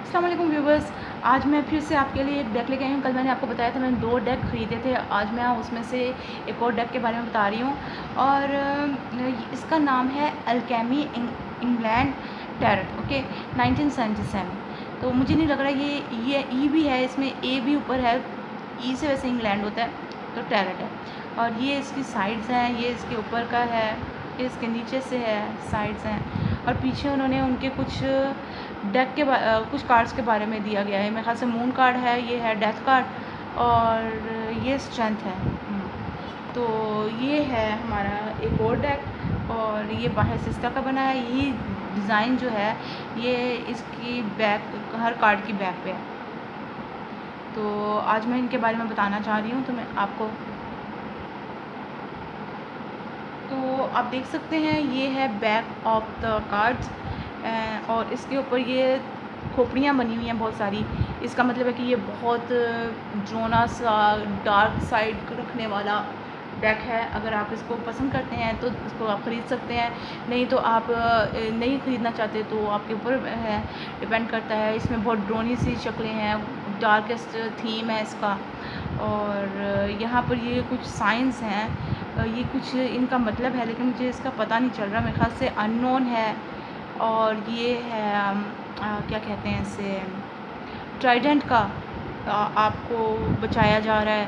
अस्सलाम वालेकुम व्यूवर्स। आज मैं फिर से आपके लिए एक डेक लेके आई हूँ। कल मैंने आपको बताया था मैंने 2 डेक ख़रीदे थे। आज मैं उसमें से एक और डेक के बारे में बता रही हूँ और इसका नाम है अल्केमी इंग्लैंड टैरट, ओके, 1977। तो मुझे नहीं लग रहा ये ई भी है, इसमें ए भी ऊपर है। ई से वैसे इंग्लैंड होता है, तो टैरट है। और ये इसकी साइड्स हैं, ये इसके ऊपर का है, ये इसके नीचे से है, साइड्स हैं। और पीछे उन्होंने उनके कुछ डेक के कुछ कार्ड्स के बारे में दिया गया है। मेरे ख़्याल से मून कार्ड है, ये है डेथ कार्ड और ये स्ट्रेंथ है। तो ये है हमारा एक और डेक और ये बाहर से इस तरह का बना है। ये डिज़ाइन जो है ये इसकी बैक, हर कार्ड की बैक पे है। तो आज मैं इनके बारे में बताना चाह रही हूँ तो मैं आपको, तो आप देख सकते हैं ये है बैक ऑफ द कार्ड्स और इसके ऊपर ये खोपड़ियाँ बनी हुई हैं बहुत सारी। इसका मतलब है कि ये बहुत ड्रोना सा डार्क साइड रखने वाला डेक है। अगर आप इसको पसंद करते हैं तो इसको आप ख़रीद सकते हैं, नहीं तो आप नहीं ख़रीदना चाहते तो आपके ऊपर है, डिपेंड करता है। इसमें बहुत ड्रोनी सी शक्लें हैं, डार्केस्ट थीम है इसका। और यहाँ पर ये कुछ साइंस हैं, ये कुछ इनका मतलब है लेकिन मुझे इसका पता नहीं चल रहा, मेरे ख़्याल से अननोन है। और ये है क्या कहते हैं इसे, ट्राइडेंट का आपको बचाया जा रहा है,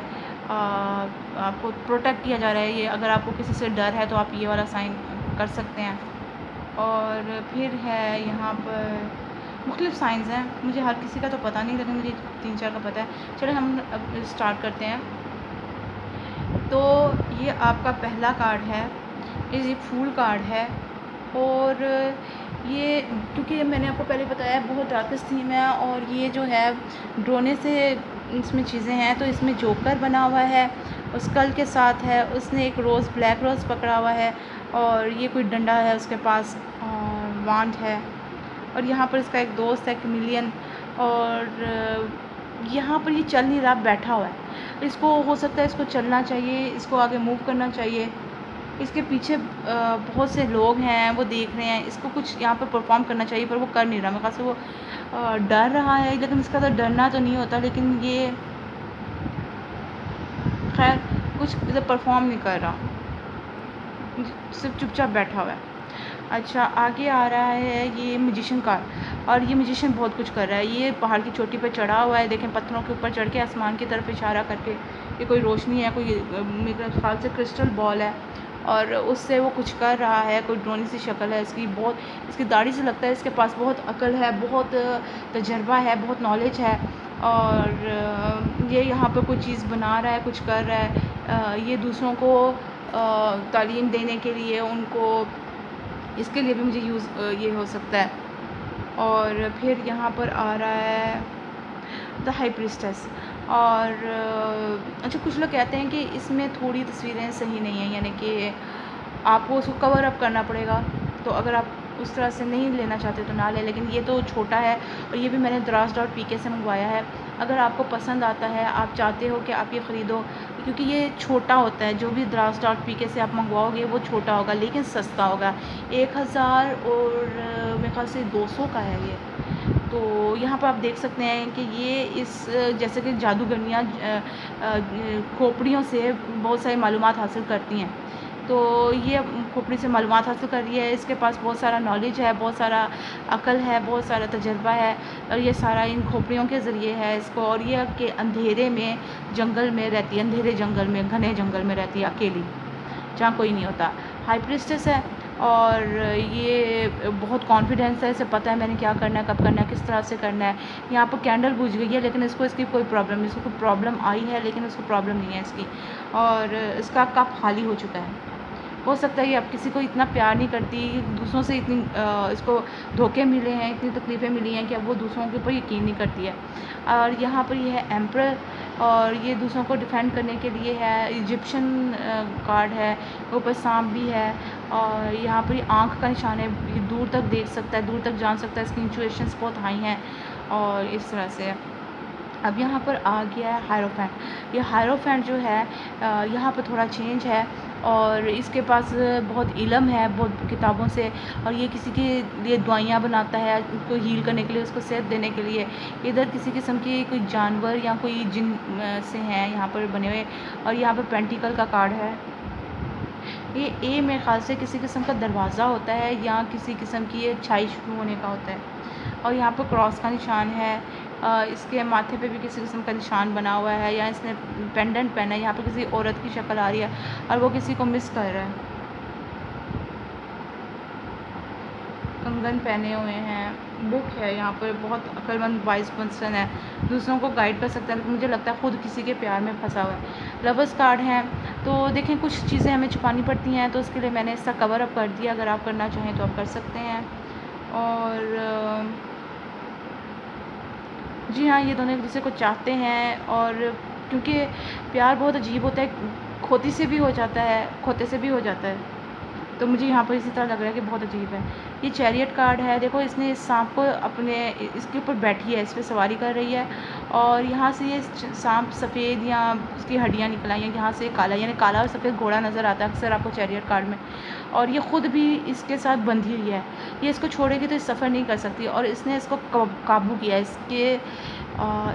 आपको प्रोटेक्ट किया जा रहा है। ये अगर आपको किसी से डर है तो आप ये वाला साइन कर सकते हैं। और फिर है यहाँ पर मुख्तलिफ साइंस हैं, मुझे हर किसी का तो पता नहीं लेकिन मुझे 3-4 का पता है। चलो हम अब स्टार्ट करते हैं। तो ये आपका पहला कार्ड है, ये फूल कार्ड है। और ये क्योंकि मैंने आपको पहले बताया बहुत डार्केस्ट थीम है और ये जो है ड्रोने से इसमें चीज़ें हैं। तो इसमें जोकर बना हुआ है, उस स्कल के साथ है, उसने एक रोज़, ब्लैक रोज़ पकड़ा हुआ है और ये कोई डंडा है उसके पास और वांड है। और यहाँ पर इसका एक दोस्त है कैमिलियन और यहाँ पर ये चल नहीं रहा, बैठा हुआ है। इसको हो सकता है इसको चलना चाहिए, इसको आगे मूव करना चाहिए। इसके पीछे बहुत से लोग हैं, वो देख रहे हैं, इसको कुछ यहाँ पर परफॉर्म करना चाहिए पर वो कर नहीं रहा। मेरे ख़्याल से वो डर रहा है, लेकिन इसका तो डरना तो नहीं होता, लेकिन ये खैर कुछ इधर परफॉर्म नहीं कर रहा, सिर्फ चुपचाप बैठा हुआ है। अच्छा, आगे आ रहा है ये म्यूजिशियन कार्ड और ये म्यूजिशियन बहुत कुछ कर रहा है। ये पहाड़ की चोटी पर चढ़ा हुआ है, देखें पत्थरों के ऊपर चढ़ के आसमान की तरफ इशारा करके। ये कोई रोशनी है, कोई मेरे ख्याल से क्रिस्टल बॉल है और उससे वो कुछ कर रहा है। कोई ड्रोनी सी शक्ल है इसकी, बहुत इसकी दाढ़ी से लगता है इसके पास बहुत अकल है, बहुत तजर्बा है, बहुत नॉलेज है। और ये यहाँ पर कोई चीज़ बना रहा है, कुछ कर रहा है। ये दूसरों को तालीम देने के लिए, उनको इसके लिए भी मुझे यूज़ ये हो सकता है। और फिर यहाँ पर आ रहा है द हाई प्रीस्टेस। और अच्छा, कुछ लोग कहते हैं कि इसमें थोड़ी तस्वीरें सही नहीं हैं, यानी कि आपको उसको कवर अप करना पड़ेगा। तो अगर आप उस तरह से नहीं लेना चाहते तो ना लें, लेकिन ये तो छोटा है और ये भी मैंने द्रास.pk से मंगवाया है। अगर आपको पसंद आता है, आप चाहते हो कि आप ये ख़रीदो, क्योंकि ये छोटा होता है, जो भी द्रास.pk से आप मंगवाओगे वो छोटा होगा लेकिन सस्ता होगा। 1000 और मेरे ख़्याल से 200 का है ये। तो यहाँ पर आप देख सकते हैं कि ये इस जैसे कि जादूगरनियाँ खोपड़ियों से बहुत सारी मालूमात हासिल करती हैं। तो ये खोपड़ी से मालूमात हासिल कर रही है, इसके पास बहुत सारा नॉलेज है, बहुत सारा अकल है, बहुत सारा तजर्बा है और ये सारा इन खोपड़ियों के ज़रिए है इसको। और ये कि अंधेरे में जंगल में रहती है, अंधेरे जंगल में, घने जंगल में रहती है अकेली, जहाँ कोई नहीं होता। हाई प्रीस्टेस है और ये बहुत कॉन्फिडेंस है, इसे पता है मैंने क्या करना है, कब करना है, किस तरह से करना है। यहाँ पर कैंडल बुझ गई है लेकिन इसको इसकी कोई प्रॉब्लम नहीं, इसको कोई प्रॉब्लम आई है लेकिन इसको प्रॉब्लम नहीं है इसकी। और इसका कप खाली हो चुका है। हो सकता है ये अब किसी को इतना प्यार नहीं करती, दूसरों से इतनी इसको धोखे मिले हैं, इतनी तकलीफ़ें मिली हैं कि अब वो दूसरों के ऊपर यकीन नहीं करती है। और यहाँ पर ये है एम्परर और ये दूसरों को डिफेंड करने के लिए है। इजिप्शियन कार्ड है, ऊपर सांप भी है और यहाँ पर ये आँख का निशान है, ये दूर तक देख सकता है, दूर तक जान सकता है, इसकी इंट्यूशंस बहुत हाई हैं और इस तरह से। अब यहाँ पर आ गया है हायरोफेंट। ये हायरोफेंट जो है यहाँ पर थोड़ा चेंज है और इसके पास बहुत इल्म है, बहुत किताबों से, और ये किसी के लिए दुआइयाँ बनाता है, उसको हील करने के लिए, उसको सेहत देने के लिए। इधर किसी किस्म की कोई जानवर या कोई जिन से हैं यहाँ पर बने हुए। और यहाँ पर पेंटिकल का कार्ड है। ये ए मेरे ख़्याल से किसी किस्म का दरवाज़ा होता है या किसी किस्म की ये अच्छाई शुरू होने का होता है। और यहाँ पर क्रॉस का निशान है। इसके माथे पे भी किसी किस्म का निशान बना हुआ है, या इसने पेंडेंट पहना है। यहाँ पर किसी औरत की शक्ल आ रही है और वो किसी को मिस कर रहा है। कंगन पहने हुए हैं। बुक है यहाँ पर, बहुत अक्लमंद वाइज पर्सन है, दूसरों को गाइड कर सकता है, लेकिन मुझे लगता है खुद किसी के प्यार में फंसा हुआ है। लवर्स कार्ड है। तो देखें, कुछ चीज़ें हमें छुपानी पड़ती हैं, तो उसके लिए मैंने इसका कवर अप कर दिया। अगर आप करना चाहें तो आप कर सकते हैं। और जी हाँ, ये दोनों एक दूसरे को चाहते हैं, और क्योंकि प्यार बहुत अजीब होता है, खोती से भी हो जाता है, खोते से भी हो जाता है। तो मुझे यहाँ पर इसी तरह लग रहा है कि बहुत अजीब है। ये चैरियट कार्ड है। देखो, इसने इस सांप को अपने इसके ऊपर बैठी है, इस पर सवारी कर रही है, और यहाँ से ये सांप सफ़ेद या उसकी हड्डियाँ निकल आई हैं, यहाँ से काला, यानी काला और सफ़ेद घोड़ा नज़र आता है अक्सर आपको चैरियट कार्ड में। और ये ख़ुद भी इसके साथ बंधी हुई है, ये इसको छोड़ेगी तो इस सफ़र नहीं कर सकती, और इसने इसको काबू किया, इसके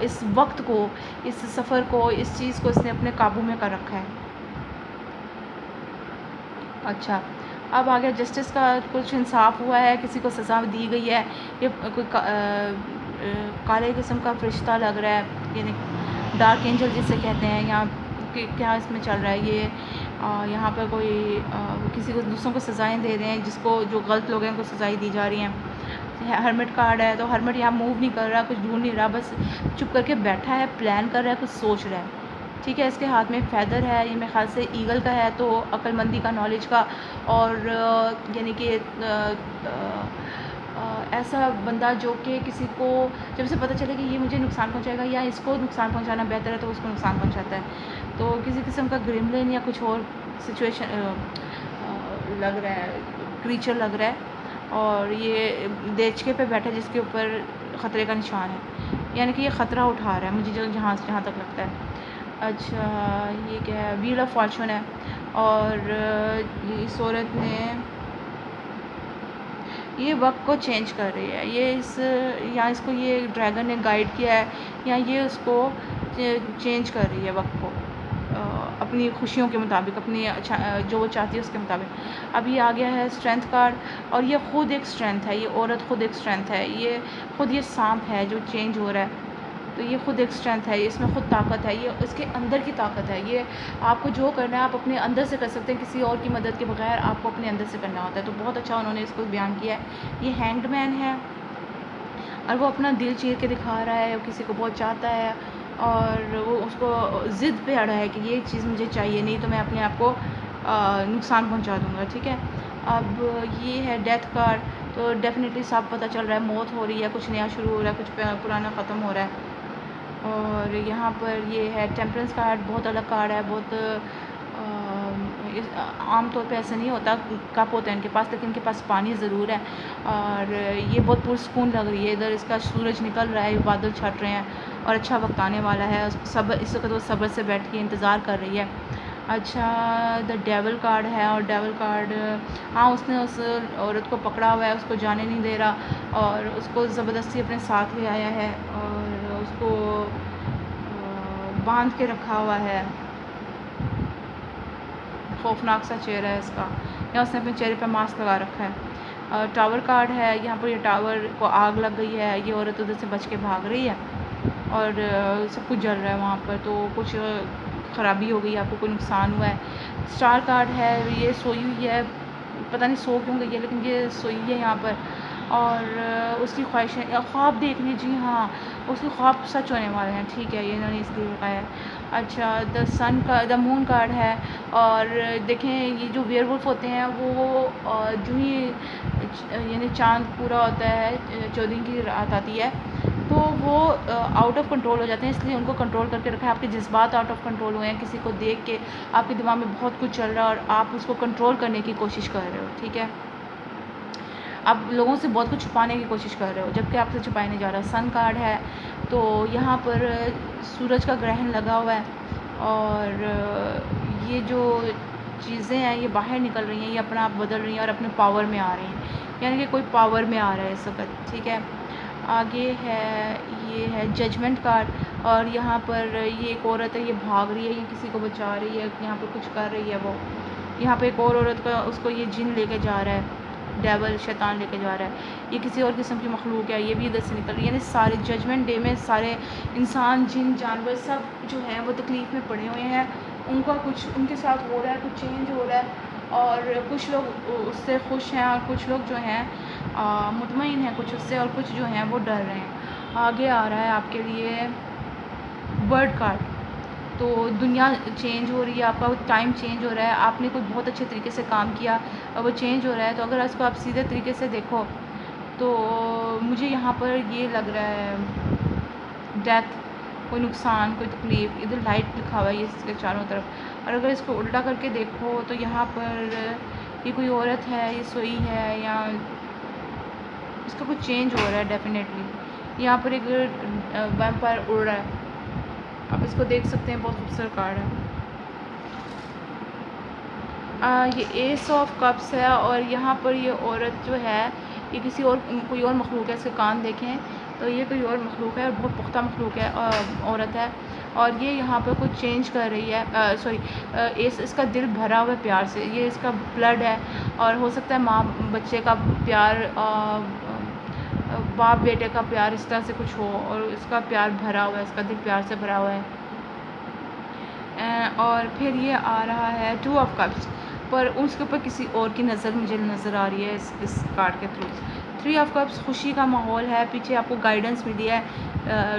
इस वक्त को, इस सफ़र को, इस चीज़ को इसने अपने काबू में कर रखा है। अच्छा, अब आ गया जस्टिस का। कुछ इंसाफ हुआ है, किसी को सज़ा दी गई है। ये कोई काले किस्म का फरिश्ता लग रहा है, यानी डार्क एंजल जिसे कहते हैं। यहाँ क्या इसमें चल रहा है, ये यहाँ पर कोई किसी को, दूसरों को सज़ाएं दे रहे हैं, जिसको जो गलत लोग हैं उनको सज़ाएं दी जा रही हैं। हर्मिट कार्ड है। तो हर्मिट यहाँ मूव नहीं कर रहा, कुछ ढूंढ नहीं रहा, बस चुप करके बैठा है, प्लान कर रहा है, कुछ सोच रहा है। ठीक है, इसके हाथ में फैदर है, ये मेरे ख़्याल से ईगल का है, तो अक्लमंदी का, नॉलेज का, और यानी कि ऐसा बंदा जो कि किसी को जब से पता चले कि ये मुझे नुकसान पहुंचाएगा या इसको नुकसान पहुंचाना बेहतर है, तो उसको नुकसान पहुंचाता है। तो किसी किस्म का ग्रिमलिन या कुछ और सिचुएशन लग रहा है, क्रीचर लग रहा है, और ये देचके पे बैठा है जिसके ऊपर ख़तरे का निशान है, यानी कि ये ख़तरा उठा रहा है, मुझे जो जहाँ तक लगता है। अच्छा, ये क्या है? व्हील ऑफ फॉर्चून है। और इस औरत ने ये वक्त को चेंज कर रही है, ये इस या इसको ये ड्रैगन ने गाइड किया है, या ये उसको चेंज कर रही है वक्त को अपनी खुशियों के मुताबिक, अपनी अच्छा जो वो चाहती है उसके मुताबिक। अब ये आ गया है स्ट्रेंथ कार्ड, और ये ख़ुद एक स्ट्रेंथ है, ये औरत ख़ुद एक स्ट्रेंथ है, ये ख़ुद ये सांप है जो चेंज हो रहा है, तो ये ख़ुद एक स्ट्रेंथ है, इसमें ख़ुद ताकत है, ये इसके अंदर की ताकत है। ये आपको जो करना है आप अपने अंदर से कर सकते हैं, किसी और की मदद के बगैर आपको अपने अंदर से करना होता है। तो बहुत अच्छा उन्होंने इसको बयान किया है। ये हैंग्ड मैन है, और वो अपना दिल चीर के दिखा रहा है, वो किसी को बहुत चाहता है, और वो उसको ज़िद पे अड़ा है कि ये चीज़ मुझे चाहिए, नहीं तो मैं अपने आप को नुकसान पहुंचा दूंगा। ठीक है, अब ये है डेथ कार्ड। तो डेफिनेटली साफ पता चल रहा है मौत हो रही है, कुछ नया शुरू हो रहा है, कुछ पुराना ख़त्म हो रहा है। और यहाँ पर ये है टेम्परेंस कार्ड, बहुत अलग कार्ड है, बहुत आम तौर पे ऐसा नहीं होता, कप होता है इनके पास, लेकिन इनके पास पानी ज़रूर है, और ये बहुत पुरसकून लग रही है। इधर इसका सूरज निकल रहा है, बादल छट रहे हैं, और अच्छा वक्त आने वाला है। सब इस वक्त वो सब्र से बैठ के इंतज़ार कर रही है। अच्छा, द डेविल कार्ड है, और डेविल कार्ड, हाँ, उसने उस औरत को पकड़ा हुआ है, उसको जाने नहीं दे रहा, और उसको ज़बरदस्ती अपने साथ ले आया है, और उसको बांध के रखा हुआ है। खौफनाक सा चेहरा है इसका, या उसने अपने चेहरे पर मास्क लगा रखा है। टावर कार्ड है। यहाँ पर ये टावर को आग लग गई है, ये औरत उधर से बच के भाग रही है, और सब कुछ जल रहा है वहाँ पर, तो कुछ ख़राबी हो गई, आपको कोई नुकसान हुआ है। स्टार कार्ड है, ये सोई हुई है, पता नहीं सो क्यों गई है, लेकिन ये सोई है यहाँ पर, और उसकी ख्वाहिशें या ख्वाब देख लीजिए, हाँ, उसके ख्वाब सच होने वाले हैं। ठीक है, ये इन्होंने इसलिए बताया है। अच्छा, द मून कार्ड है, और देखें, ये जो वेयरवुल्फ होते हैं वो जो ही यानी चाँद पूरा होता है, 14 की रात आती है, तो वो आउट ऑफ कंट्रोल हो जाते हैं, इसलिए उनको कंट्रोल करके रखा है। आपके जज्बात आउट ऑफ कंट्रोल हुए हैं, किसी को देख के आपके दिमाग में बहुत कुछ चल रहा है, और आप उसको कंट्रोल करने की कोशिश कर रहे हो। ठीक है, आप लोगों से बहुत कुछ छुपाने की कोशिश कर रहे हो, जबकि आपसे छुपाया नहीं जा रहा। सन कार्ड है, तो यहाँ पर सूरज का ग्रहण लगा हुआ है, और ये जो चीज़ें हैं ये बाहर निकल रही हैं, ये अपना आप बदल रही हैं और अपने पावर में आ रही हैं, यानी कि कोई पावर में आ रहा है इस वक्त। ठीक है, आगे है, ये है जजमेंट कार्ड। और यहाँ पर ये एक औरत है, ये भाग रही है, ये किसी को बचा रही है, यहाँ पर कुछ कर रही है वो। यहाँ पे एक और औरत का, उसको ये जिन लेके जा रहा है, डेवल शैतान लेके जा रहा है। ये किसी और किस्म की मखलूक है, ये भी इधर से निकल रही है। यानी सारे जजमेंट डे में सारे इंसान, जिन, जानवर सब जो हैं वो तकलीफ़ में पड़े हुए हैं। उनका कुछ उनके साथ हो रहा है, कुछ चेंज हो रहा है, और कुछ लोग उससे खुश हैं और कुछ लोग जो हैं मुतमईन हैं कुछ उससे, और कुछ जो हैं वो डर रहे हैं। आगे आ रहा है आपके लिए बर्ड कार्ड। तो दुनिया चेंज हो रही है, आपका टाइम चेंज हो रहा है, आपने कोई बहुत अच्छे तरीके से काम किया और वो चेंज हो रहा है। तो अगर इसको आप सीधे तरीके से देखो तो मुझे यहाँ पर ये लग रहा है डेथ, कोई नुकसान, कोई तकलीफ़। इधर लाइट लिखा हुआ है ये इसके चारों तरफ। और अगर इसको उल्टा करके देखो तो यहाँ पर ये कोई औरत है, ये सोई है, या इसका कुछ चेंज हो रहा है डेफिनेटली। यहाँ पर एक वैम्पायर उड़ रहा है, आप इसको देख सकते हैं, बहुत खूबसूरत कार्ड है। ये एस ऑफ कप्स है, और यहाँ पर ये औरत जो है ये किसी और, कोई और मखलूक है। इसके कान देखें तो ये कोई और मखलूक है, और बहुत पुख्ता मखलूक है, औरत है। और ये यहाँ पर कुछ चेंज कर रही है, सॉरी, इसका दिल भरा हुआ है प्यार से, ये इसका ब्लड है। और हो सकता है माँ बच्चे का प्यार, बाप बेटे का प्यार, इस तरह से कुछ हो, और इसका प्यार भरा हुआ है, इसका दिल प्यार से भरा हुआ है। और फिर ये आ रहा है 2 ऑफ कप्स, पर उसके ऊपर किसी और की नज़र मुझे नज़र आ रही है इस कार्ड के थ्रू। 3 ऑफ कप्स, खुशी का माहौल है, पीछे आपको गाइडेंस मिली है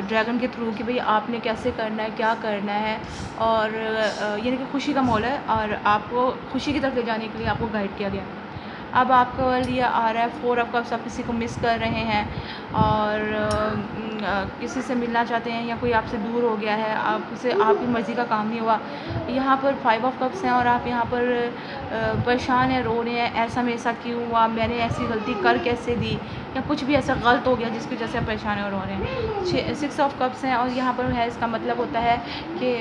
ड्रैगन के थ्रू कि भाई आपने कैसे करना है, क्या करना है, और यानी कि खुशी का माहौल है, और आपको खुशी की तरफ ले जाने के लिए आपको गाइड किया गया। अब आपका लिए आ रहा है 4 ऑफ कप्स, आप किसी को मिस कर रहे हैं, और किसी से मिलना चाहते हैं, या कोई आपसे दूर हो गया है, आपसे आपकी मर्ज़ी का काम नहीं हुआ। यहाँ पर 5 ऑफ कप्स हैं, और आप यहाँ पर परेशान हैं, रो रहे हैं, ऐसा मेरे साथ क्यों हुआ, मैंने ऐसी गलती कर कैसे दी, या कुछ भी ऐसा गलत हो गया जिसकी वजह से आप परेशान हैं और रो रहे हैं। 6 ऑफ कप्स हैं, और यहाँ पर है, इसका मतलब होता है कि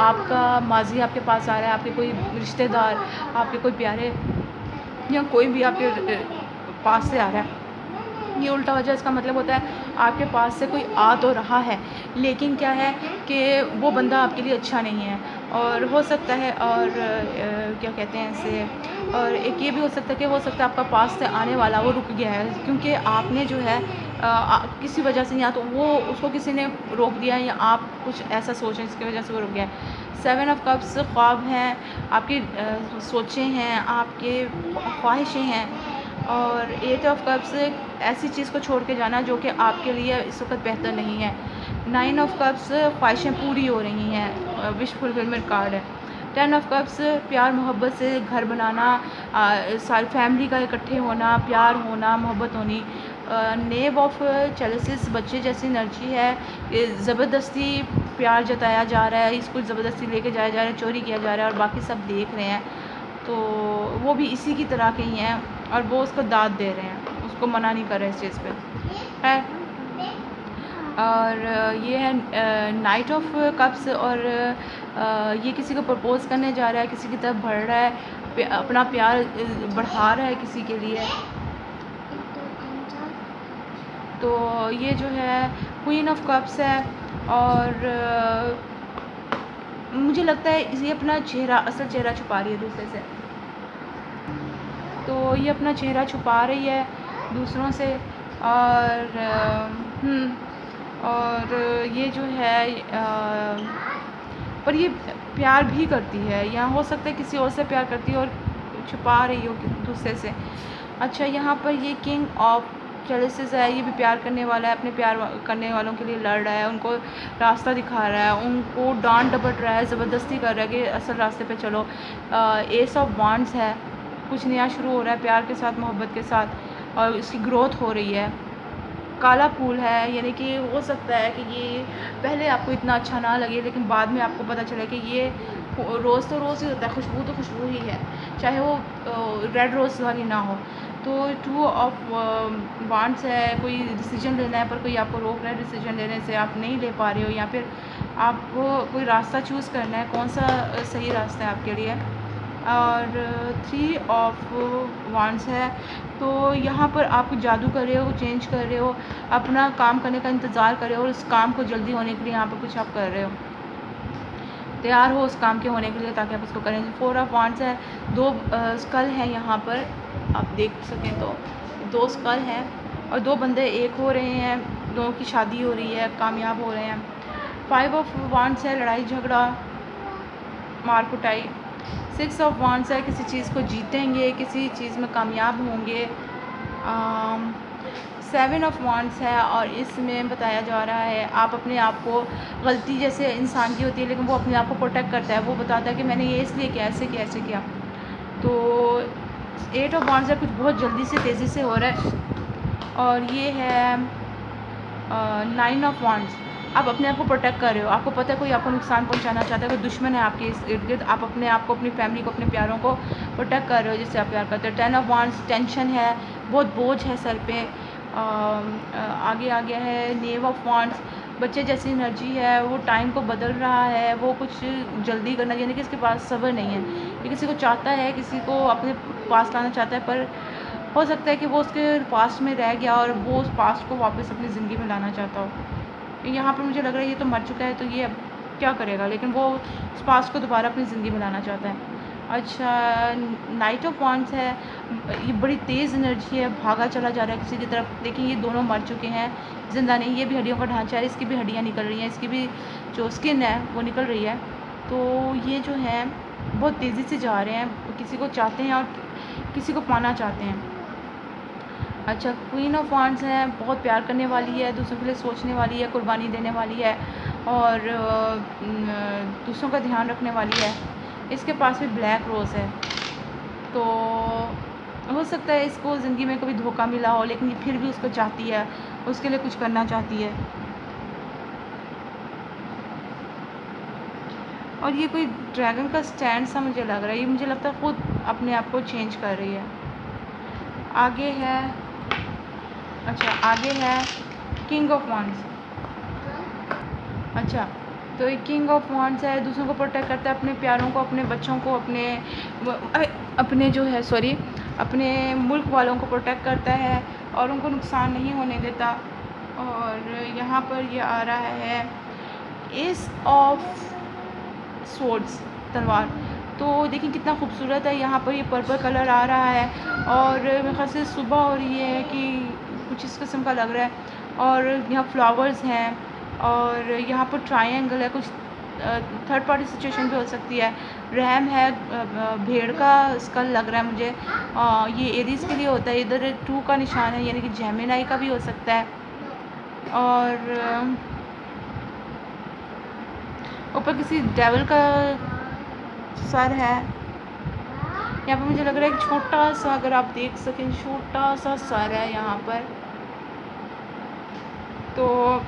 आपका माजी आपके पास आ रहा है, आपके कोई रिश्तेदार, आपके कोई प्यारे, या कोई भी आपके पास से आ रहा है। ये उल्टा वजह, इसका मतलब होता है आपके पास से कोई आ तो रहा है, लेकिन क्या है कि वो बंदा आपके लिए अच्छा नहीं है, और हो सकता है, और क्या कहते हैं इसे, और एक ये भी हो सकता है कि हो सकता है आपका पास से आने वाला वो रुक गया है, क्योंकि आपने जो है किसी वजह से, या तो वो उसको किसी ने रोक दिया है, या आप कुछ ऐसा सोच रहे हैं जिसकी वजह से वो रुक गया है। 7 ऑफ कप्स, ख्वाब हैं, आपकी सोचें हैं, आपके ख्वाहिशें हैं। और 8 ऑफ कप्स, ऐसी चीज़ को छोड़ के जाना जो कि आपके लिए इस वक्त बेहतर नहीं है। 9 ऑफ कप्स, ख्वाहिशें पूरी हो रही हैं, विश फुलफिलमेंट कार्ड है। 10 ऑफ कप्स, प्यार मोहब्बत से घर बनाना, सारी फैमिली का इकट्ठे होना, प्यार होना, मोहब्बत होनी। नेव ऑफ चेलिसिस, बच्चे जैसी एनर्जी है, ज़बरदस्ती प्यार जताया जा रहा है, इसको ज़बरदस्ती लेके जाया जा रहा है, चोरी किया जा रहा है, और बाकी सब देख रहे हैं, तो वो भी इसी की तरह के ही हैं, और वो उसको दाद दे रहे हैं, उसको मना नहीं कर रहे इस चीज़ पे है। और ये है नाइट ऑफ कप्स, और ये किसी को प्रपोज़ करने जा रहा है, किसी की तरफ बढ़ रहा है, अपना प्यार बढ़ा रहा है किसी के लिए। तो ये जो है क्वीन ऑफ कप्स है, और मुझे लगता है ये अपना चेहरा, असल चेहरा छुपा रही है दूसरे से, तो ये अपना चेहरा छुपा रही है दूसरों से। और और ये जो है पर ये प्यार भी करती है, या हो सकता है किसी और से प्यार करती है और छुपा रही हो दूसरे से। अच्छा, यहाँ पर ये किंग ऑफ चेलिसिस है, ये भी प्यार करने वाला है, अपने प्यार करने वालों के लिए लड़ रहा है, उनको रास्ता दिखा रहा है, उनको डांट डपट रहा है, ज़बरदस्ती कर रहा है कि असल रास्ते पे चलो। एस ऑफ वांड्स है, कुछ नया शुरू हो रहा है प्यार के साथ, मोहब्बत के साथ, और इसकी ग्रोथ हो रही है। काला फूल है, यानी कि हो सकता है कि ये पहले आपको इतना अच्छा ना लगे, लेकिन बाद में आपको पता चले कि ये रोज़ तो रोज़ ही होता है, खुशबू तो खुशबू ही है, चाहे वो रेड रोज़ वाली ना हो। तो 2 ऑफ वांड्स है, कोई डिसीजन लेना है पर कोई आपको रोक रहा है डिसीजन लेने से, आप नहीं ले पा रहे हो, या फिर आपको कोई रास्ता चूज़ करना है, कौन सा सही रास्ता है आपके लिए। और 3 ऑफ वांड्स है। तो यहाँ पर आप जादू कर रहे हो, चेंज कर रहे हो, अपना काम करने का इंतज़ार कर रहे हो और उस काम को जल्दी होने के लिए यहाँ पर कुछ आप कर रहे हो, तैयार हो उस काम के होने के लिए ताकि आप उसको करें। 4 ऑफ वांड्स है, 2 स्कल हैं यहाँ पर, आप देख सकें तो 2 स्कल हैं और 2 बंदे एक हो रहे हैं, 2 की शादी हो रही है, कामयाब हो रहे हैं। 5 ऑफ वांड्स है, लड़ाई झगड़ा, मार कुटाई। 6 ऑफ वांड्स है, किसी चीज़ को जीतेंगे, किसी चीज़ में कामयाब होंगे। 7 ऑफ वांड्स है और इसमें बताया जा रहा है आप अपने आप को, गलती जैसे इंसान की होती है लेकिन वो अपने आप को प्रोटेक्ट करता है, वो बताता है कि मैंने ये इसलिए किया, ऐसे किया। तो 8 ऑफ वांड्स है, कुछ बहुत जल्दी से तेज़ी से हो रहा है। और ये है 9 ऑफ वांड्स, आप अपने आप को प्रोटेक्ट कर रहे हो, आपको पता है कोई आपको नुकसान पहुंचाना चाहता है, कोई दुश्मन है आपके इस इर्द गिर्द, आप अपने आप को, अपनी फैमिली को, अपने प्यारों को प्रोटेक्ट कर रहे हो जिससे आप प्यार करते हो। 10 ऑफ वांड्स, टेंशन है, बहुत बोझ है सर पे। आगे आ गया है नेव ऑफ वांड्स, बच्चे जैसी एनर्जी है, वो टाइम को बदल रहा है, वो कुछ जल्दी करना, यानी कि इसके पास सब्र नहीं है, ये किसी को चाहता है, किसी को अपने पास लाना चाहता है, पर हो सकता है कि वो उसके पास्ट में रह गया और वो उस पास्ट को वापस अपनी ज़िंदगी में लाना चाहता हो। यहाँ पर मुझे लग रहा है ये तो मर चुका है, तो ये अब क्या करेगा, लेकिन वो उस पास्ट को दोबारा अपनी ज़िंदगी में लाना चाहता है। अच्छा, नाइट ऑफ वांड्स है, ये बड़ी तेज़ एनर्जी है, भागा चला जा रहा है किसी की तरफ। देखिए ये दोनों मर चुके हैं, ज़िंदा नहीं, ये भी हड्डियों का ढांचा है, इसकी भी हड्डियाँ निकल रही हैं, इसकी भी जो स्किन है वो निकल रही है। तो ये जो है बहुत तेज़ी से जा रहे हैं, किसी को चाहते हैं और किसी को पाना चाहते हैं। अच्छा, क्वीन ऑफ वांड्स है, बहुत प्यार करने वाली है, दूसरों के लिए सोचने वाली है, कुर्बानी देने वाली है और दूसरों का ध्यान रखने वाली है। इसके पास भी ब्लैक रोज़ है, तो हो सकता है इसको ज़िंदगी में कभी धोखा मिला हो, लेकिन ये फिर भी उसको चाहती है, उसके लिए कुछ करना चाहती है। और ये कोई ड्रैगन का स्टैंड सा मुझे लग रहा है, ये मुझे लगता है खुद अपने आप को चेंज कर रही है। आगे है, अच्छा आगे है किंग ऑफ वांड्स। अच्छा, तो ये किंग ऑफ वांड्स है, दूसरों को प्रोटेक्ट करता है, अपने प्यारों को, अपने बच्चों को, अपने जो है सॉरी अपने मुल्क वालों को प्रोटेक्ट करता है और उनको नुकसान नहीं होने देता। और यहाँ पर ये आ रहा है एस ऑफ स्वॉर्ड्स, तलवार। तो देखिए कितना खूबसूरत है, यहाँ पर ये पर्पल कलर आ रहा है और मेरे ख्याल से सुबह हो रही है कि कुछ इस किस्म का लग रहा है। और यहाँ फ्लावर्स हैं और यहाँ पर ट्रायंगल है, कुछ थर्ड पार्टी सिचुएशन भी हो सकती है। रैम है, भेड़ का स्कल लग रहा है मुझे, ये एरीज के लिए होता है। इधर 2 का निशान है, यानी कि जेमिनी का भी हो सकता है। और ऊपर किसी डेविल का सर है। यहाँ पर मुझे लग रहा है एक छोटा सा, अगर आप देख सकें, छोटा सा सर है यहाँ पर। तो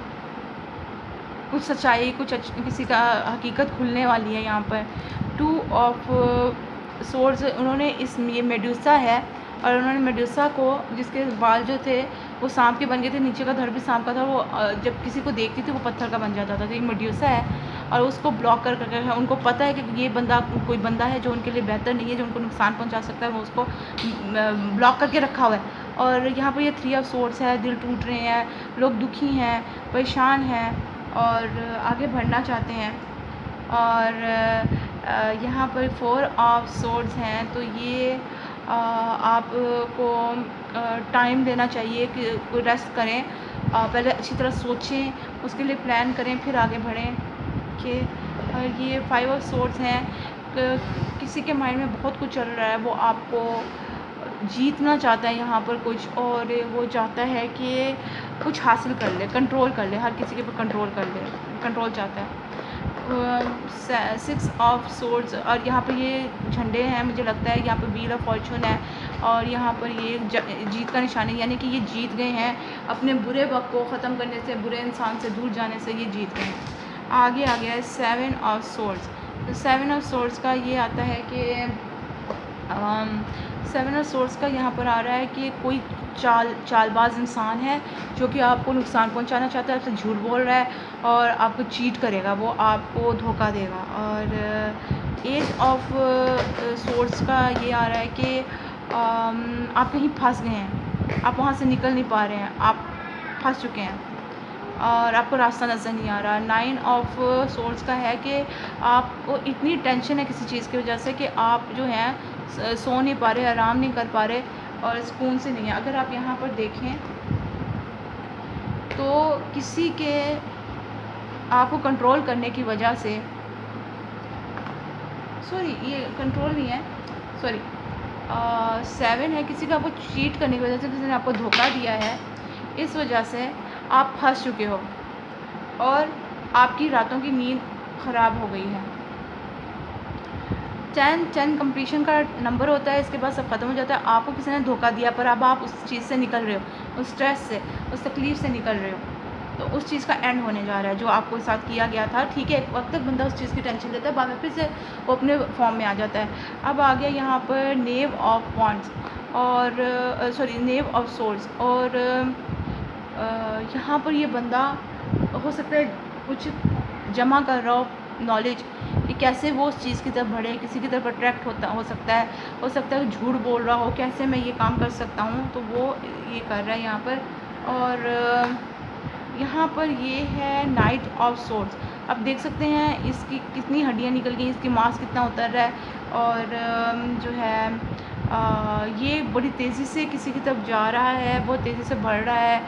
कुछ सच्चाई, कुछ किसी का हकीकत खुलने वाली है यहाँ पर। 2 ऑफ सोर्ड्स, उन्होंने ये मेडूसा है और उन्होंने मेडूसा को, जिसके बाल जो थे वो सांप के बन गए थे, नीचे का धड़ भी सांप का था, वो जब किसी को देखती थी वो पत्थर का बन जाता था। तो एक मेडूसा है और उसको ब्लॉक कर करके उनको पता है कि ये बंदा, कोई बंदा है जो उनके लिए बेहतर नहीं है, जो उनको नुकसान पहुंचा सकता है, वो उसको ब्लॉक करके रखा हुआ है। और यहाँ पर ये 3 ऑफ सोर्ड्स है, दिल टूट रहे हैं, लोग दुखी हैं, परेशान हैं और आगे बढ़ना चाहते हैं। और यहाँ पर 4 ऑफ सोर्ड्स हैं, तो ये आपको टाइम देना चाहिए कि कोई रेस्ट करें, पहले अच्छी तरह सोचें, उसके लिए प्लान करें, फिर आगे बढ़ें। कि और ये 5 ऑफ सोर्ड्स हैं, किसी के माइंड में बहुत कुछ चल रहा है, वो आपको जीतना चाहता है यहाँ पर कुछ, और वो चाहता है कि कुछ हासिल कर ले, कंट्रोल कर ले, हर किसी के ऊपर कंट्रोल कर ले, कंट्रोल चाहता है। 6 ऑफ सोर्ड्स, और यहाँ पर ये झंडे हैं, मुझे लगता है यहाँ पर व्हील ऑफ फॉर्चून है और यहाँ पर ये जीत का निशान है, यानी कि ये जीत गए हैं, अपने बुरे वक्त को ख़त्म करने से, बुरे इंसान से दूर जाने से ये जीत गए हैं। आगे आ गया है 7 ऑफ सोर्ड्स। तो 7 ऑफ सोर्ड्स का ये आता है कि 7 ऑफ सोर्ड्स का यहाँ पर आ रहा है कि कोई चालबाज इंसान है जो कि आपको नुकसान पहुँचाना चाहता है, आपसे झूठ बोल रहा है और आपको चीट करेगा, वो आपको धोखा देगा। और एट ऑफ सोर्स का ये आ रहा है कि आप कहीं फंस गए हैं, आप वहाँ से निकल नहीं पा रहे हैं, आप फंस चुके हैं और आपको रास्ता नज़र नहीं आ रहा। नाइन ऑफ सोर्स का है कि आपको इतनी टेंशन है किसी चीज़ की वजह से कि आप जो हैं सो नहीं पा रहे, आराम नहीं कर पा रहे और सुकून से नहीं है। अगर आप यहाँ पर देखें तो किसी के आपको कंट्रोल करने की वजह से, सॉरी ये कंट्रोल नहीं है, सॉरी 7 है, किसी का आपको चीट करने की वजह से किसी ने आपको धोखा दिया है, इस वजह से आप फंस चुके हो और आपकी रातों की नींद ख़राब हो गई है। 10 कंप्लीशन का नंबर होता है, इसके बाद सब ख़त्म हो जाता है। आपको किसी ने धोखा दिया पर अब आप उस चीज़ से निकल रहे हो, उस स्ट्रेस से, उस तकलीफ़ से निकल रहे हो, तो उस चीज़ का एंड होने जा रहा है जो आपको साथ किया गया था। ठीक है, एक वक्त तक बंदा उस चीज़ की टेंशन लेता है, बाद में फिर से वो अपने फॉर्म में आ जाता है। अब आ गया यहाँ पर नेव ऑफ वॉन्ड्स और सॉरी नेव ऑफ सोर्ड्स और यहाँ पर ये बंदा हो सकता है कुछ जमा कर रहा हो नॉलेज कि कैसे वो उस चीज़ की तरफ बढ़े, किसी की तरफ अट्रैक्ट हो सकता है झूठ बोल रहा हो, कैसे मैं ये काम कर सकता हूँ, तो वो ये कर रहा है यहाँ पर। और यहाँ पर ये है नाइट ऑफ सोर्ड्स। अब देख सकते हैं इसकी कितनी हड्डियाँ निकल गई, इसकी मांस कितना उतर रहा है और जो है ये बड़ी तेज़ी से किसी की तरफ जा रहा है, बहुत तेज़ी से बढ़ रहा है,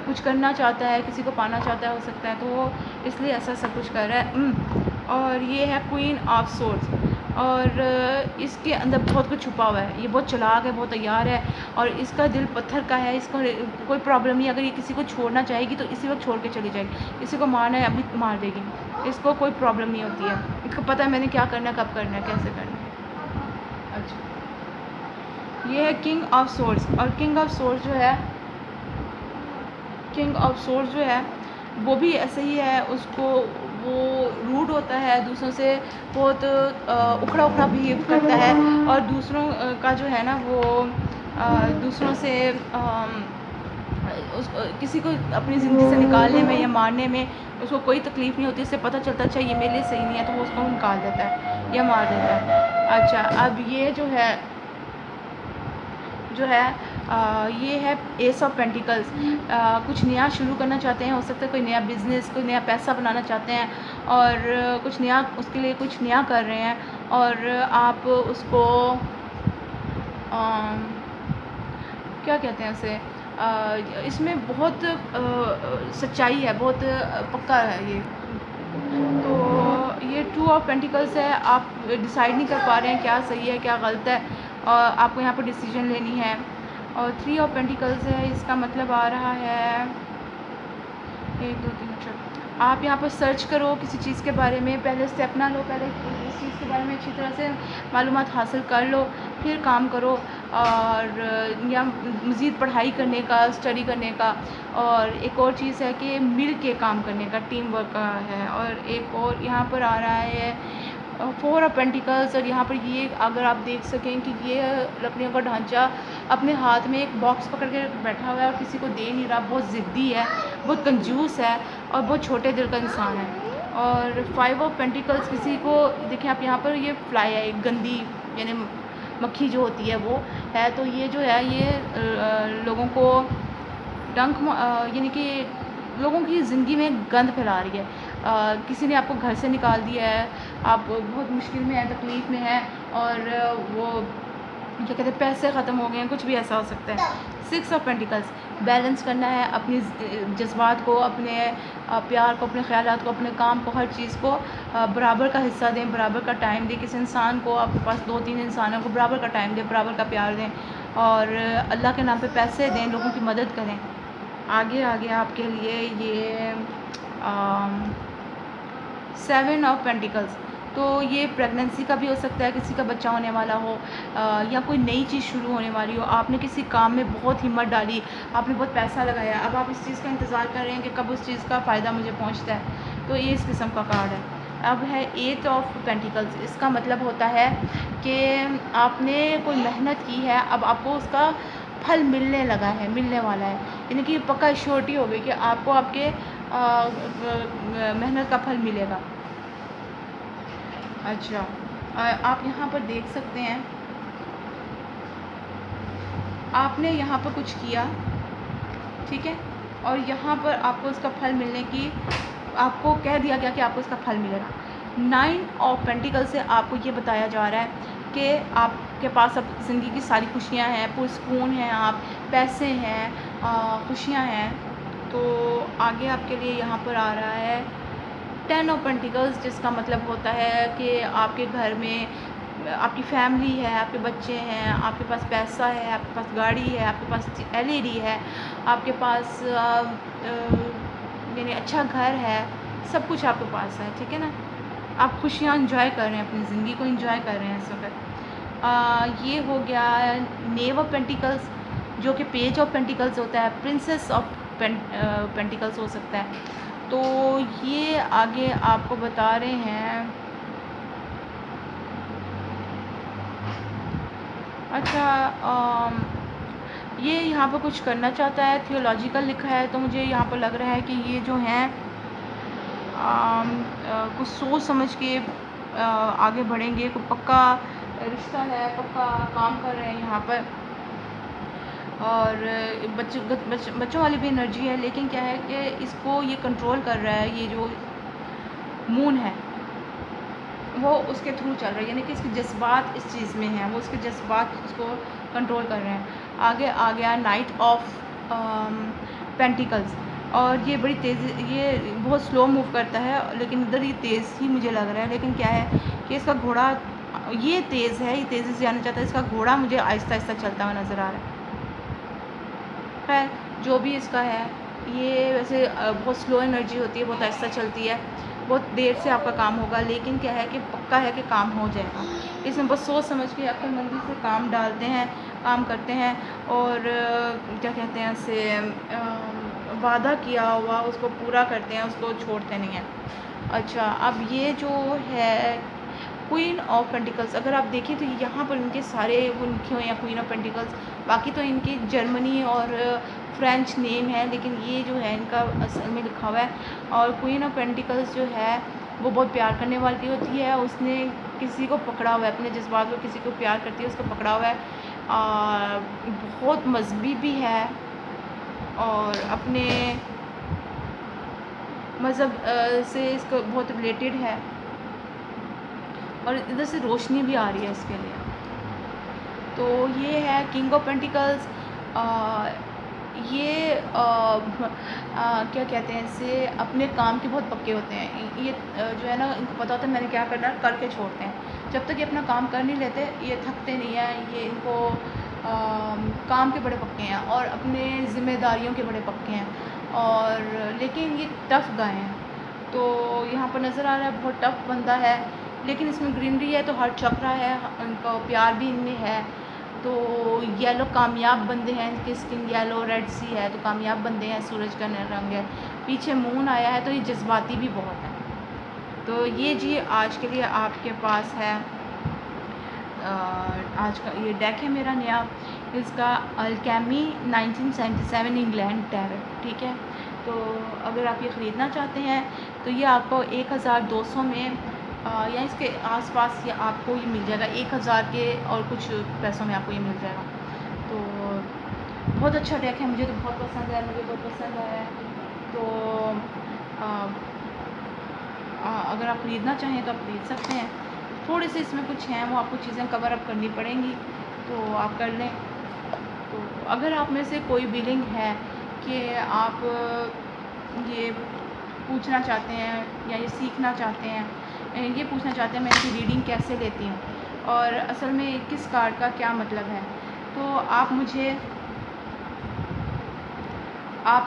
कुछ करना चाहता है, किसी को पाना चाहता है हो सकता है, तो वो इसलिए ऐसा सब कुछ कर रहा है। और ये है क्वीन ऑफ सोर्ड्स और इसके अंदर बहुत कुछ छुपा हुआ है, ये बहुत चालाक है, बहुत तैयार है और इसका दिल पत्थर का है, इसको कोई प्रॉब्लम नहीं। अगर ये किसी को छोड़ना चाहेगी तो इसी वक्त छोड़ के चली जाएगी, किसी को मारना है अभी मार देगी, इसको कोई प्रॉब्लम नहीं होती है, इसको पता है मैंने क्या करना है, कब करना है, कैसे करना है। अच्छा, ये है किंग ऑफ सोर्ड्स और किंग ऑफ सोर्ड्स जो है वो भी ऐसे ही है, उसको वो रूड होता है, दूसरों से बहुत उखड़ा बिहेव करता है और दूसरों का जो है ना वो दूसरों से किसी को अपनी ज़िंदगी से निकालने में या मारने में उसको कोई तकलीफ़ नहीं होती। उससे पता चलता अच्छा ये मेरे लिए सही नहीं है तो वो उसको निकाल देता है या मार देता है। अच्छा, अब ये जो है ये है एस ऑफ पेंटिकल्स। कुछ नया शुरू करना चाहते हैं, हो सकता है कोई नया बिज़नेस, कोई नया पैसा बनाना चाहते हैं और कुछ नया उसके लिए कुछ नया कर रहे हैं और आप उसको क्या कहते हैं उसे, इसमें बहुत सच्चाई है, बहुत पक्का है ये। तो ये 2 ऑफ पेंटिकल्स है, आप डिसाइड नहीं कर पा रहे हैं क्या सही है क्या गलत है और आपको यहाँ पर डिसीजन लेनी है। और 3 ऑफ पेंटिकल्स है, इसका मतलब आ रहा है 1 2 3 4, आप यहाँ पर सर्च करो किसी चीज़ के बारे में, पहले स्टेप ना लो, पहले इस चीज़ के बारे में अच्छी तरह से मालूमात हासिल कर लो, फिर काम करो और या मज़ीद पढ़ाई करने का, स्टडी करने का। और एक और चीज़ है कि मिल के काम करने का, टीम वर्क का है। और एक और यहाँ पर आ रहा है 4 ऑफ पेंटिकल्स और यहाँ पर ये अगर आप देख सकें कि ये लकड़ियों का ढांचा अपने हाथ में एक बॉक्स पकड़ के बैठा हुआ है और किसी को दे नहीं रहा, बहुत ज़िद्दी है, बहुत कंजूस है और बहुत छोटे दिल का इंसान है। और 5 ऑफ पेंटिकल्स किसी को देखें आप यहाँ पर, ये फ्लाई है, एक गंदी यानी मक्खी जो होती है वो है, तो ये जो है ये लोगों को यानी कि लोगों की ज़िंदगी में गंद फैला रही है। किसी ने आपको घर से निकाल दिया है, आप बहुत मुश्किल में हैं, तकलीफ़ में हैं और वो क्या कहते हैं पैसे ख़त्म हो गए हैं, कुछ भी ऐसा हो सकता है। 6 ऑफ पेंटिकल्स, बैलेंस करना है अपनी जज्बात को, अपने प्यार को, अपने ख़यालात को, अपने काम को, हर चीज़ को बराबर का हिस्सा दें, बराबर का टाइम दें। किसी इंसान को, आपके पास 2-3 इंसान हैं, को बराबर का टाइम दें, बराबर का प्यार दें और अल्लाह के नाम पे पैसे दें, लोगों की मदद करें। आगे आपके लिए ये 7 ऑफ पेंटिकल्स, तो ये प्रेगनेंसी का भी हो सकता है, किसी का बच्चा होने वाला हो या कोई नई चीज़ शुरू होने वाली हो। आपने किसी काम में बहुत हिम्मत डाली, आपने बहुत पैसा लगाया, अब आप इस चीज़ का इंतज़ार कर रहे हैं कि कब उस चीज़ का फ़ायदा मुझे पहुंचता है, तो ये इस किस्म का कार्ड है। अब है 8 ऑफ पेंटिकल्स, इसका मतलब होता है कि आपने कोई मेहनत की है, अब आपको उसका फल मिलने लगा है, मिलने वाला है, यानी कि पक्का श्योरिटी हो गई कि आपको आपके मेहनत का फल मिलेगा। अच्छा, आप यहाँ पर देख सकते हैं, आपने यहाँ पर कुछ किया, ठीक है, और यहाँ पर आपको इसका फल मिलने की, आपको कह दिया गया कि आपको इसका फल मिलेगा। 9 ऑफ पेंटिकल से आपको ये बताया जा रहा है कि आपके पास अब ज़िंदगी की सारी खुशियाँ हैं, पुरस्कून हैं, आप पैसे हैं, खुशियाँ हैं। तो आगे आपके लिए यहाँ पर आ रहा है 10 ऑफ पेंटिकल्स, जिसका मतलब होता है कि आपके घर में आपकी फैमिली है, आपके बच्चे हैं, आपके पास पैसा है, आपके पास गाड़ी है, आपके पास एलईडी है, आपके पास यानी अच्छा घर है, सब कुछ आपके पास है, ठीक है ना। आप खुशियाँ एंजॉय कर रहे हैं, अपनी ज़िंदगी को एंजॉय कर रहे हैं इस वक्त। ये हो गया नेव ऑफ पेंटिकल्स, जो कि पेज ऑफ पेंटिकल्स होता है, प्रिंसेस ऑफ पेंटिकल्स हो सकता है। तो ये आगे आपको बता रहे हैं। अच्छा, ये यहाँ पर कुछ करना चाहता है, थियोलॉजिकल लिखा है, तो मुझे यहाँ पर लग रहा है कि ये जो हैं कुछ सोच समझ के आगे बढ़ेंगे, कोई पक्का रिश्ता है, पक्का काम कर रहे हैं यहाँ पर। और बच्चों वाली भी एनर्जी है, लेकिन क्या है कि इसको ये कंट्रोल कर रहा है, ये जो मून है वो उसके थ्रू चल रहा है, यानी कि इसके जज्बात इस चीज़ में हैं, वो उसके जज्बात उसको कंट्रोल कर रहे हैं। आगे आ गया नाइट ऑफ पेंटिकल्स, और ये बड़ी तेज़ी, ये बहुत स्लो मूव करता है, लेकिन इधर ये तेज़ ही मुझे लग रहा है। लेकिन क्या है कि इसका घोड़ा, ये तेज़ है, ये तेज़ी से जाना चाहता है, इसका घोड़ा मुझे आहिस्ता आहिस्ता चलता हुआ नज़र आ रहा है। खैर, जो भी इसका है, ये वैसे बहुत स्लो एनर्जी होती है, बहुत आहिस्ता चलती है, बहुत देर से आपका काम होगा, लेकिन क्या है कि पक्का है कि काम हो जाएगा। इसमें बस सोच समझ के अक्लमंदी से काम डालते हैं, काम करते हैं, और क्या कहते हैं उसे, वादा किया हुआ उसको पूरा करते हैं, उसको छोड़ते नहीं हैं। अच्छा, अब ये जो है क्वीन ऑफ पेंटिकल्स, अगर आप देखें तो यहाँ पर इनके सारे वो लिखे हुए हैं क्वीन ऑफ पेंटिकल्स, बाकी तो इनकी जर्मनी और फ्रेंच नेम है, लेकिन ये जो है इनका असल में लिखा हुआ है। और क्वीन ऑफ पेंटिकल्स जो है वो बहुत प्यार करने वाली होती है, उसने किसी को पकड़ा हुआ है, अपने जज्बात को, किसी को प्यार करती है उसको पकड़ा हुआ है, बहुत मजहबी भी है, और अपने मज़हब से इसको बहुत रिलेटेड है, और इधर से रोशनी भी आ रही है इसके लिए। तो ये है किंग ऑफ पेंटिकल्स। ये क्या कहते हैं इसे, अपने काम के बहुत पक्के होते हैं। ये जो है ना, इनको पता होता है मैंने क्या करना है, करके छोड़ते हैं। जब तक ये अपना काम कर नहीं लेते, ये थकते नहीं हैं, ये इनको काम के बड़े पक्के हैं, और अपने ज़िम्मेदारियों के बड़े पक्के हैं, और लेकिन ये टफ़ गाय हैं। तो यहाँ पर नज़र आ रहा है बहुत टफ़ बंदा है, लेकिन इसमें ग्रीनरी है तो हर चक्रा है, उनका प्यार भी इनमें है। तो येलो कामयाब बंदे हैं, इनकी स्किन येलो रेड सी है, तो कामयाब बंदे हैं, सूरज का रंग है, पीछे मून आया है, तो ये जज्बाती भी बहुत है। तो ये जी आज के लिए आपके पास है, आज का ये डेक है मेरा नया, इसका अल्केमी 1977 इंग्लैंड टैरट, ठीक है। तो अगर आप ये ख़रीदना चाहते हैं तो ये आपको 1200 में या इसके आसपास ये आपको ये मिल जाएगा, 1000 के और कुछ पैसों में आपको ये मिल जाएगा। तो बहुत अच्छा डेक है, मुझे तो बहुत पसंद है, मुझे बहुत पसंद आया है। तो अगर आप ख़रीदना चाहें तो आप ख़रीद सकते हैं। थोड़े से इसमें कुछ हैं, वो आपको चीज़ें कवर अप करनी पड़ेंगी, तो आप कर लें। तो अगर आप में से कोई बिलिंग है कि आप ये पूछना चाहते हैं या ये सीखना चाहते हैं, ये पूछना चाहते हैं मैं इसकी रीडिंग कैसे लेती हूँ और असल में किस कार्ड का क्या मतलब है, तो आप मुझे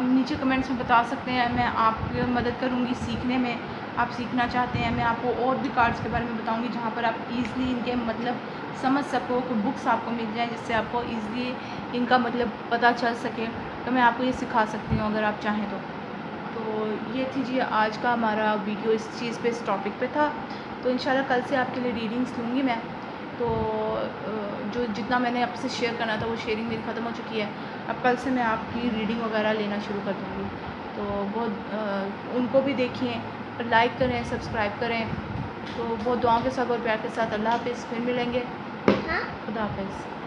नीचे कमेंट्स में बता सकते हैं। मैं आपकी मदद करूँगी सीखने में। आप सीखना चाहते हैं, मैं आपको और भी कार्ड्स के बारे में बताऊँगी जहाँ पर आप ईज़िली इनके मतलब समझ सको, कोई बुक्स आपको मिल जाए जिससे आपको ईज़िली इनका मतलब पता चल सके, तो मैं आपको ये सिखा सकती हूँ अगर आप चाहें तो। तो ये थी जी आज का हमारा वीडियो, इस चीज़ पे, इस टॉपिक पे था। तो इंशाल्लाह कल से आपके लिए रीडिंग्स लूँगी मैं। तो जो जितना मैंने आपसे शेयर करना था वो शेयरिंग मेरी ख़त्म हो चुकी है। अब कल से मैं आपकी रीडिंग वगैरह लेना शुरू कर दूँगी। तो बहुत उनको भी देखिए, लाइक करें, सब्सक्राइब करें, तो बहुत दुआओं के साथ और प्यार के साथ अल्लाह हाफिज़, फिर मिलेंगे। हाँ खुदा हाफिज़।